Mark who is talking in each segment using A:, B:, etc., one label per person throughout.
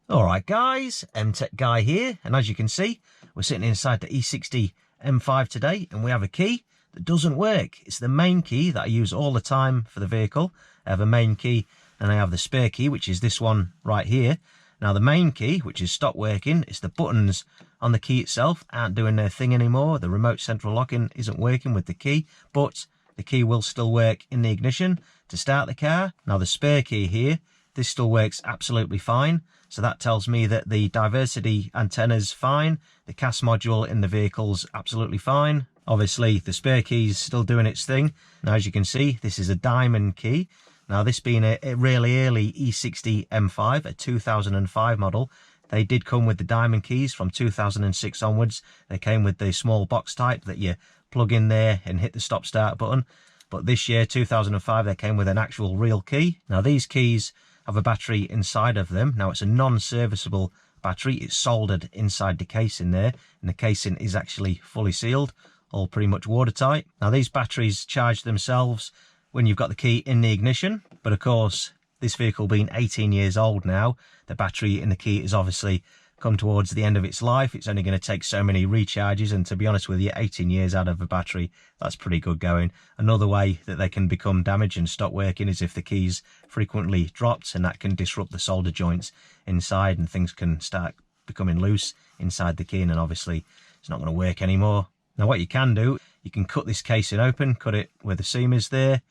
A: Alright guys, MTech Guy here, and as you can see, we're sitting inside the E60 M5 today, and we have a key that doesn't work. It's the main key that I use all the time for the vehicle. I have a main key and I have the spare key, which is this one right here. Now the main key, which is stopped working, it's the buttons on the key itself aren't doing their thing anymore. The remote central locking isn't working with the key, but the key will still work in the ignition to start the car. Now the spare key here, this still works absolutely fine. So that tells me that the diversity antenna's fine. The CAS module in the vehicle's absolutely fine. Obviously the spare key's still doing its thing. Now as you can see, this is a diamond key. Now this being a really early E60 M5, a 2005 model, they did come with the diamond keys from 2006 onwards. They came with the small box type that you plug in there and hit the stop start button. But this year, 2005, they came with an actual real key. Now these keys have a battery inside of them. Now it's a non-serviceable battery. It's soldered inside the casing there, and the casing is actually fully sealed, all pretty much watertight. Now these batteries charge themselves when you've got the key in the ignition, but of course this vehicle being 18 years old now, the battery in the key is obviously come towards the end of its life. It's only going to take so many recharges, and to be honest with you, 18 years out of a battery, that's pretty good going. Another way that they can become damaged and stop working is if the key's frequently dropped, and that can disrupt the solder joints inside and things can start becoming loose inside the key, and then obviously it's not going to work anymore. Now what you can do, you can cut this casing open, cut it where the seam is there,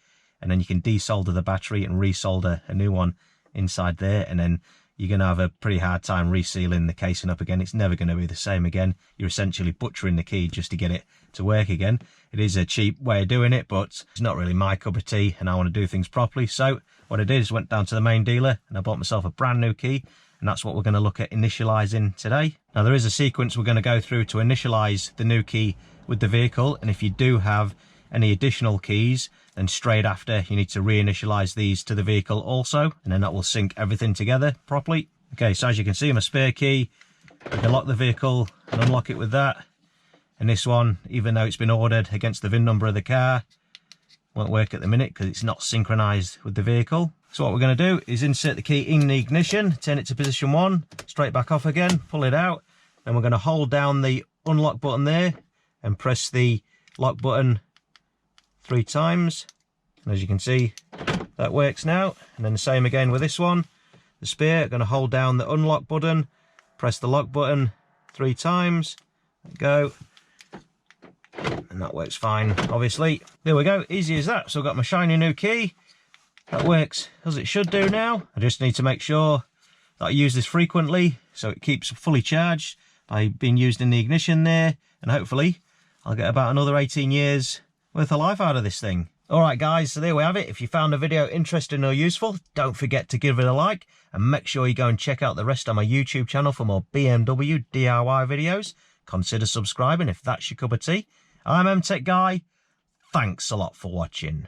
A: and then you can desolder the battery and resolder a new one inside there, and then you're going to have a pretty hard time resealing the casing up again. It's never going to be the same again. You're essentially butchering the key just to get it to work again. It is a cheap way of doing it, but it's not really my cup of tea, and I want to do things properly. So what I did is went down to the main dealer and I bought myself a brand new key, and that's what we're going to look at initializing today. Now there is a sequence we're going to go through to initialize the new key with the vehicle, and if you do have any additional keys, then straight after you need to reinitialize these to the vehicle also, and then that will sync everything together properly. Okay, so as you can see, my spare key, I can lock the vehicle and unlock it with that, and this one, even though it's been ordered against the VIN number of the car, won't work at the minute because it's not synchronized with the vehicle. So what we're going to do is insert the key in the ignition, turn it to position 1, straight back off again, pull it out, then we're going to hold down the unlock button there and press the lock button 3 times, and as you can see, that works now. And then the same again with this one, the spare. Going to hold down the unlock button, press the lock button 3 times, there we go, and that works fine, obviously. There we go, easy as that. So I've got my shiny new key, that works as it should do now. I just need to make sure that I use this frequently so it keeps fully charged by being used in the ignition there, and hopefully I'll get about another 18 years worth of life out of this thing. Alright guys, so there we have it. If you found the video interesting or useful, don't forget to give it a like, and make sure you go and check out the rest of my YouTube channel for more BMW DIY videos. Consider subscribing if that's your cup of tea. I'm MTech Guy. Thanks a lot for watching.